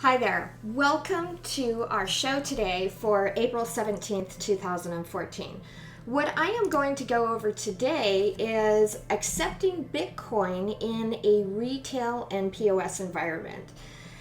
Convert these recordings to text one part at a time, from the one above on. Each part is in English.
Hi there. Welcome to our show today for April 17th, 2014. What I am going to go over today is accepting Bitcoin in a retail and POS environment.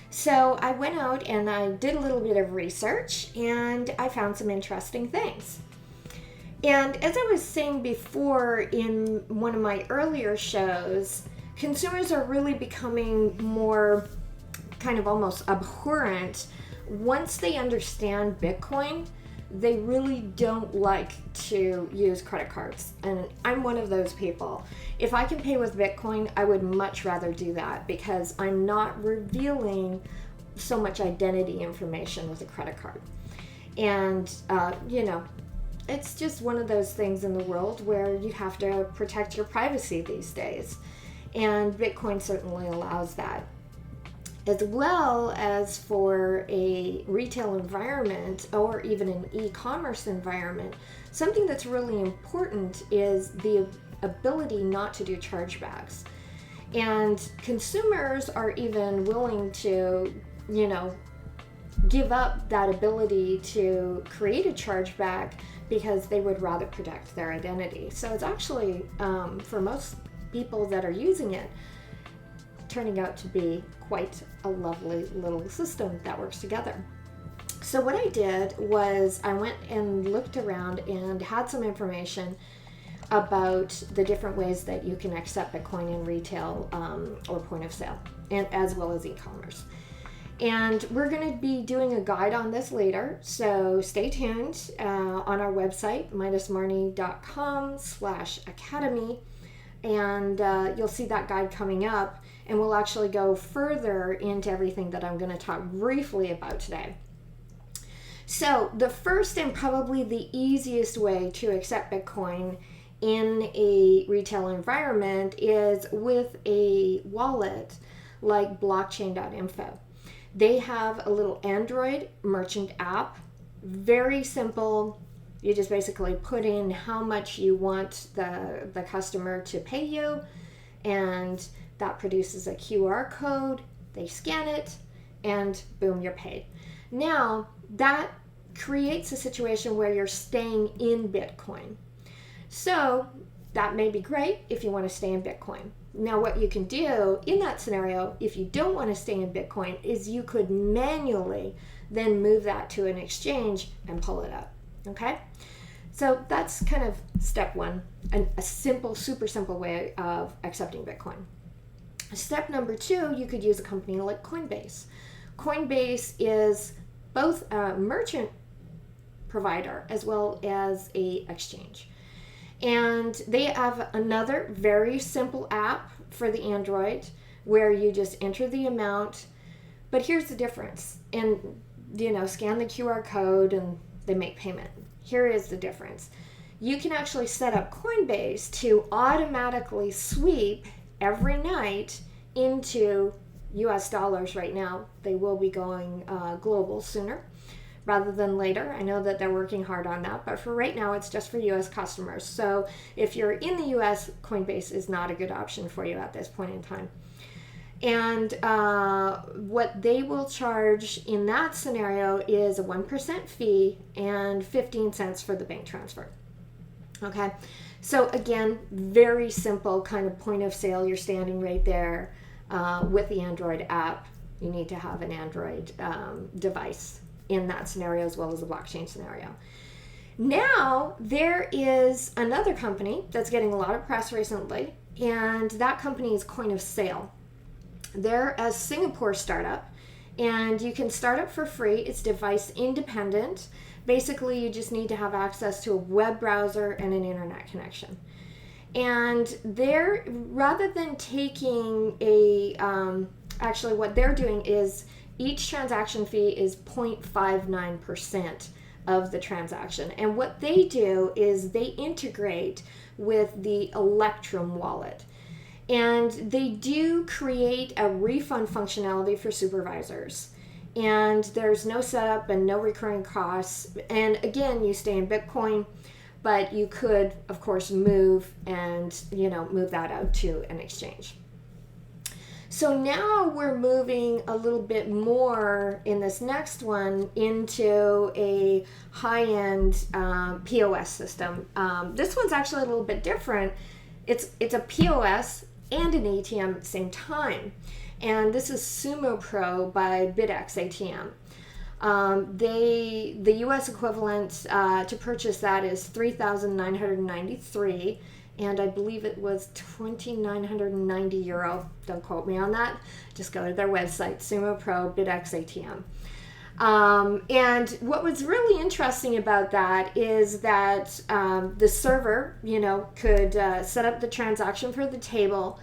So I went out and I did a little bit of research and I found some interesting things. And as I was saying before in one of my earlier shows, consumers are really becoming more kind of almost abhorrent. Once they understand Bitcoin, they really don't like to use credit cards. And I'm one of those people. If I can pay with Bitcoin, I would much rather do that because I'm not revealing so much identity information with a credit card. And, it's just one of those things in the world where you have to protect your privacy these days. And Bitcoin certainly allows that. As well as for a retail environment or even an e-commerce environment, something that's really important is the ability not to do chargebacks. And consumers are even willing to, give up that ability to create a chargeback because they would rather protect their identity. So it's actually, for most people that are using it, turning out to be quite a lovely little system that works together. So what I did was I went and looked around and had some information about the different ways that you can accept Bitcoin in retail or point of sale, and as well as e-commerce. And we're going to be doing a guide on this later, so stay tuned on our website, midasmarnie.com/academy, and you'll see that guide coming up. And we'll actually go further into everything that I'm going to talk briefly about today. So the first and probably the easiest way to accept Bitcoin in a retail environment is with a wallet like blockchain.info. They have a little Android merchant app, very simple. You just basically put in how much you want the customer to pay you, and that produces a QR code. They scan it, and boom, you're paid. Now, that creates a situation where you're staying in Bitcoin. So that may be great if you want to stay in Bitcoin. Now, what you can do in that scenario, if you don't want to stay in Bitcoin, is you could manually then move that to an exchange and pull it up. Okay? So that's kind of step one, a simple, super simple way of accepting Bitcoin. Step number two, you could use a company like Coinbase. Coinbase is both a merchant provider as well as a exchange. And they have another very simple app for the Android where you just enter the amount. But here's the difference. And, scan the QR code and they make payment. Here is the difference. You can actually set up Coinbase to automatically sweep every night into US dollars right now. They will be going global sooner rather than later. I know that they're working hard on that, but for right now, it's just for US customers. So if you're in the US, Coinbase is not a good option for you at this point in time. And what they will charge in that scenario is a 1% fee and 15 cents for the bank transfer. Okay, so again, very simple kind of point of sale. You're standing right there with the Android app. You need to have an Android device in that scenario as well as the blockchain scenario. Now, there is another company that's getting a lot of press recently, and that company is Coin of Sale. They're a Singapore startup, and you can start up for free. It's device independent. Basically, you just need to have access to a web browser and an internet connection. And they're, rather than taking actually what they're doing is each transaction fee is 0.59% of the transaction. And what they do is they integrate with the Electrum wallet. And they do create a refund functionality for supervisors. And there's no setup and no recurring costs. And again, you stay in Bitcoin, but you could, of course, move that out to an exchange. So now we're moving a little bit more in this next one into a high-end POS system. This one's actually a little bit different. It's a POS and an ATM at the same time. And this is Sumo Pro by BitX ATM. The US equivalent to purchase that is $3,993, and I believe it was €2,990. Don't quote me on that. Just go to their website, Sumo Pro BitX ATM. And what was really interesting about that is that the server, could set up the transaction for the table.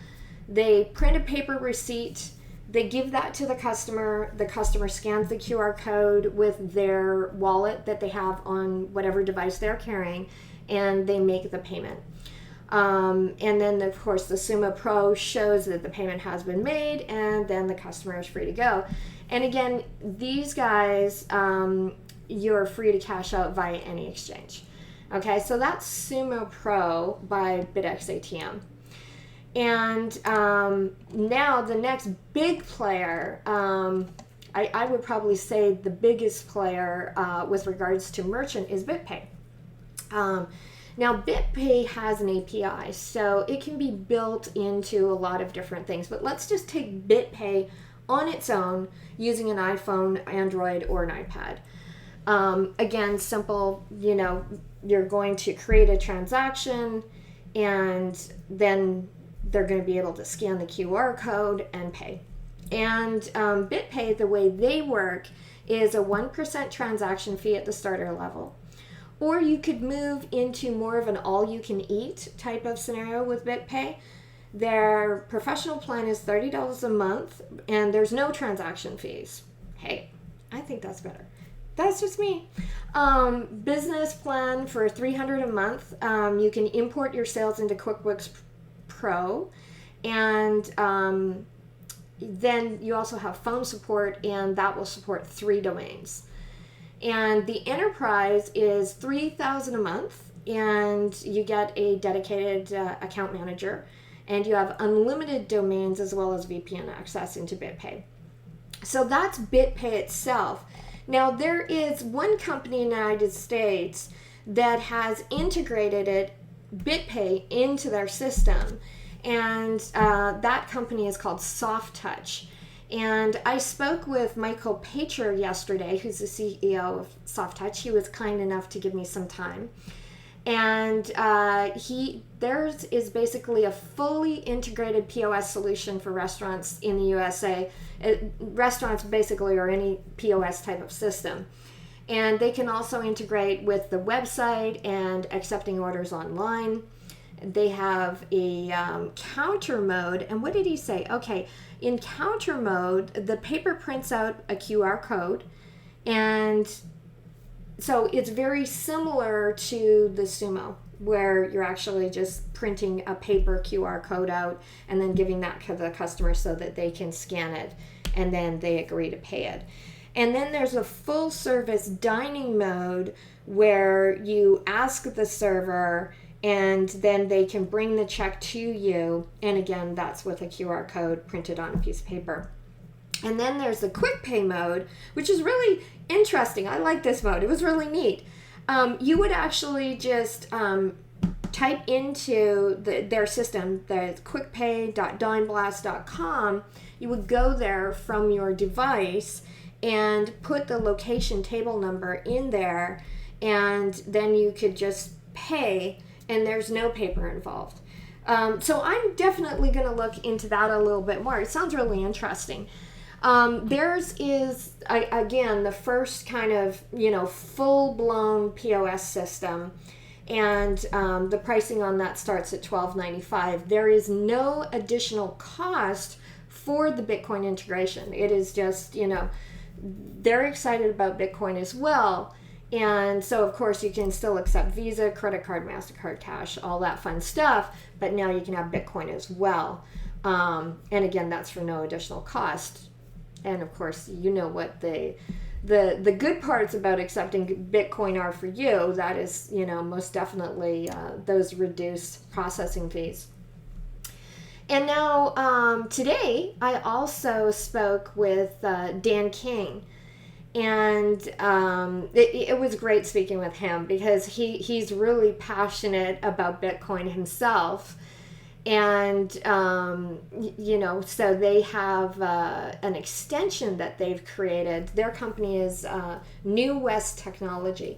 They print a paper receipt. They give that to the customer. The customer scans the QR code with their wallet that they have on whatever device they're carrying, and they make the payment. And then, of course, the Sumo Pro shows that the payment has been made, and then the customer is free to go. And again, these guys, you're free to cash out via any exchange. Okay, so that's Sumo Pro by BitX ATM. And now the next big player, I would probably say the biggest player with regards to merchant is BitPay. Now, BitPay has an API, so it can be built into a lot of different things. But let's just take BitPay on its own using an iPhone, Android, or an iPad. Again, simple, you're going to create a transaction, and then they're going to be able to scan the QR code and pay. And BitPay, the way they work, is a 1% transaction fee at the starter level. Or you could move into more of an all-you-can-eat type of scenario with BitPay. Their professional plan is $30 a month, and there's no transaction fees. Hey, I think that's better. That's just me. Business plan for $300 a month. You can import your sales into QuickBooks Pro, and then you also have phone support, and that will support 3 domains. And the enterprise is $3,000 a month, and you get a dedicated account manager, and you have unlimited domains as well as VPN access into BitPay. So that's BitPay itself. Now, there is one company in the United States that has integrated BitPay into their system, and that company is called SoftTouch. And I spoke with Michael Pacher yesterday, who's the CEO of SoftTouch. He was kind enough to give me some time. And theirs is basically a fully integrated POS solution for restaurants in the USA. Restaurants basically are any POS type of system. And they can also integrate with the website and accepting orders online. They have a counter mode. And what did he say? Okay, in counter mode, the paper prints out a QR code. And so it's very similar to the Sumo, where you're actually just printing a paper QR code out and then giving that to the customer so that they can scan it, and then they agree to pay it. And then there's a full service dining mode where you ask the server, and then they can bring the check to you. And again, that's with a QR code printed on a piece of paper. And then there's the quick pay mode, which is really interesting. I like this mode. It was really neat. You would actually just type into their system, the quickpay.dimeblast.com. You would go there from your device and put the location table number in there, and then you could just pay, and there's no paper involved. So I'm definitely going to look into that a little bit more. It sounds really interesting. Theirs is, again, the first kind of, full-blown POS system, and the pricing on that starts at $12.95. There is no additional cost for the Bitcoin integration. It is just, they're excited about Bitcoin as well. And so, of course, you can still accept Visa, credit card, MasterCard, cash, all that fun stuff. But now you can have Bitcoin as well. And again, that's for no additional cost. And of course, what the good parts about accepting Bitcoin are for you. That is, most definitely those reduced processing fees. And now today I also spoke with Dan King. And it was great speaking with him because he's really passionate about Bitcoin himself. And, so they have an extension that they've created. Their company is New West Technology.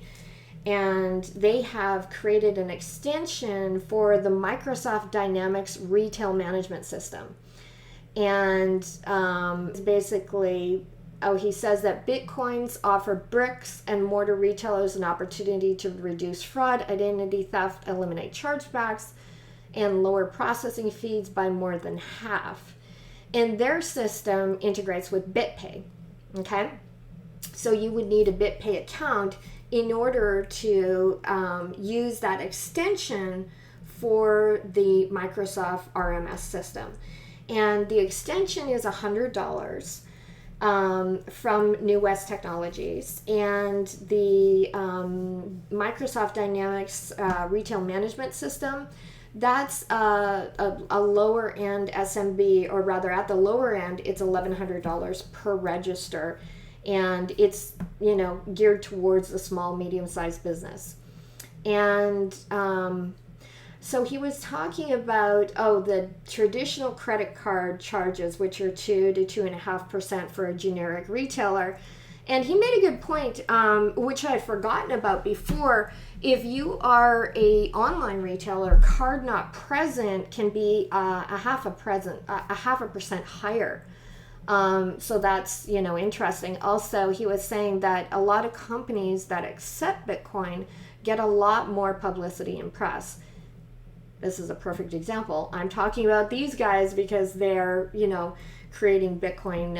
And they have created an extension for the Microsoft Dynamics retail management system. And basically, he says that Bitcoins offer bricks and mortar retailers an opportunity to reduce fraud, identity theft, eliminate chargebacks, and lower processing fees by more than half. And their system integrates with BitPay. Okay? So you would need a BitPay account in order to use that extension for the Microsoft RMS system. And the extension is $100 from New West Technologies. And the Microsoft Dynamics retail management system, that's a lower end SMB, or rather at the lower end, it's $1,100 per register. And it's, geared towards a small, medium-sized business. And so he was talking about, the traditional credit card charges, which are 2 to 2.5% for a generic retailer. And he made a good point, which I had forgotten about before. If you are a online retailer, card not present can be a half a percent higher. So that's, interesting. Also, he was saying that a lot of companies that accept Bitcoin get a lot more publicity and press. This is a perfect example. I'm talking about these guys because they're, creating Bitcoin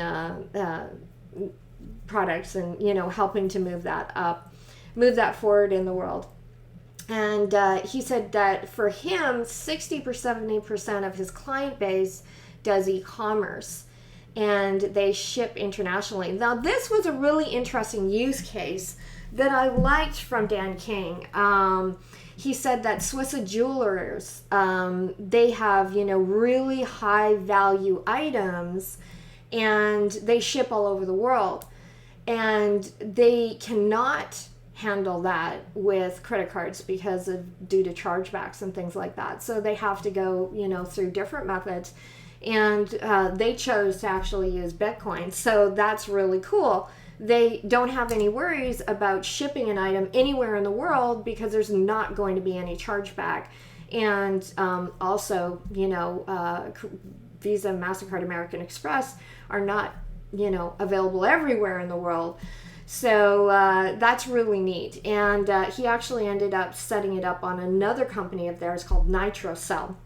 products and, helping to move that forward in the world. And he said that for him, 70% of his client base does e-commerce, and they ship internationally. Now, this was a really interesting use case that I liked from Dan King. He said that Swiss jewelers, they have, really high value items, and they ship all over the world. And they cannot handle that with credit cards because of due to chargebacks and things like that. So they have to go, through different methods. And they chose to actually use Bitcoin. So that's really cool. They don't have any worries about shipping an item anywhere in the world because there's not going to be any chargeback. And also, Visa, MasterCard, American Express are not, available everywhere in the world. So that's really neat. And he actually ended up setting it up on another company of theirs called NitroCell.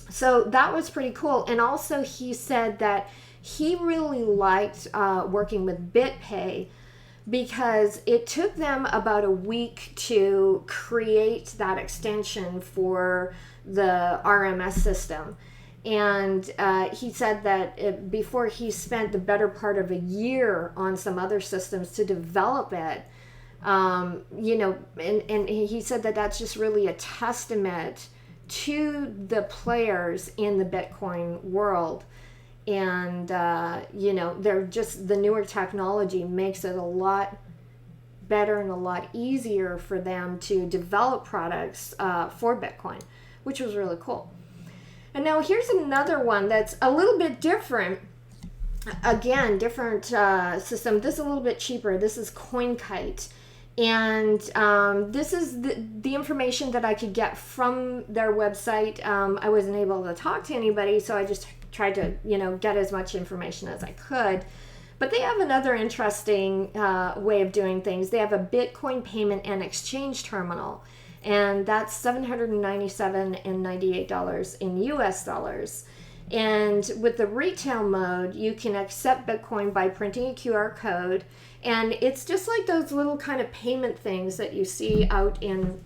So that was pretty cool. And also he said that he really liked working with BitPay because it took them about a week to create that extension for the RMS system. And he said that before he spent the better part of a year on some other systems to develop it, and he said that that's just really a testament to the players in the Bitcoin world. And, they're just, the newer technology makes it a lot better and a lot easier for them to develop products for Bitcoin, which was really cool. And now here's another one that's a little bit different. Again, different system. This is a little bit cheaper. This is Coinkite. And this is the information that I could get from their website. I wasn't able to talk to anybody, so I just tried to, get as much information as I could. But they have another interesting way of doing things. They have a Bitcoin payment and exchange terminal, and that's $797.98 in US dollars. And with the retail mode, you can accept Bitcoin by printing a QR code. And it's just like those little kind of payment things that you see out in,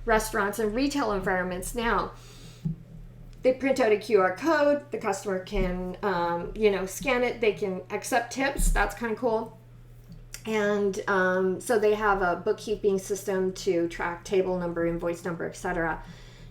restaurants and retail environments now. They print out a QR code. The customer can, scan it. They can accept tips. That's kind of cool. And so they have a bookkeeping system to track table number, invoice number, etc.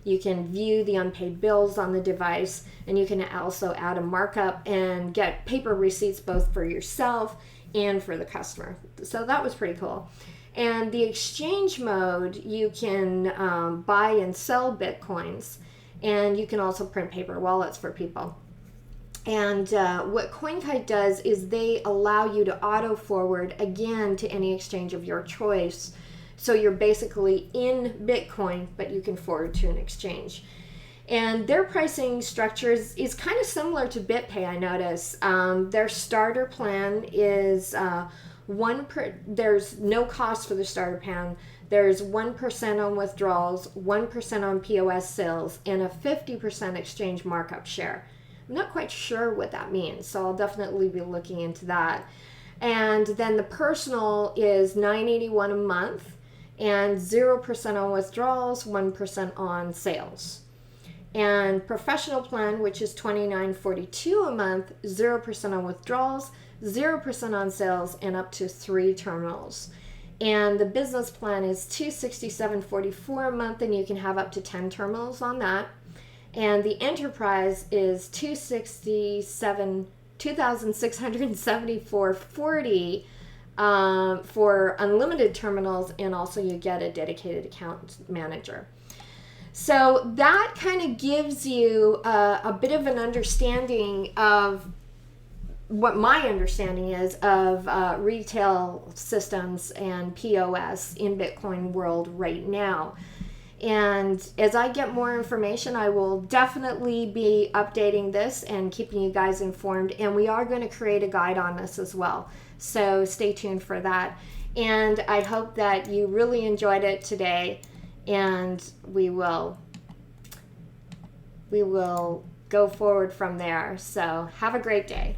You can view the unpaid bills on the device, and you can also add a markup and get paper receipts both for yourself and for the customer. So that was pretty cool. And the exchange mode, you can buy and sell Bitcoins, and you can also print paper wallets for people. And what Coinkite does is they allow you to auto forward again to any exchange of your choice. So you're basically in Bitcoin, but you can forward to an exchange. And their pricing structure is kind of similar to BitPay, I notice. Their starter plan is there's no cost for the starter plan. There's 1% on withdrawals, 1% on POS sales, and a 50% exchange markup share. I'm not quite sure what that means, so I'll definitely be looking into that. And then the personal is $9.81 a month, and 0% on withdrawals, 1% on sales. And professional plan, which is $29.42 a month, 0% on withdrawals, 0% on sales, and up to 3 terminals. And the business plan is $267.44 a month, and you can have up to 10 terminals on that. And the enterprise is $2,674.40 for unlimited terminals, and also you get a dedicated account manager. So that kind of gives you a bit of an understanding of what my understanding is of retail systems and POS in Bitcoin world right now. And as I get more information, I will definitely be updating this and keeping you guys informed. And we are going to create a guide on this as well. So stay tuned for that. And I hope that you really enjoyed it today. And we will go forward from there. So have a great day.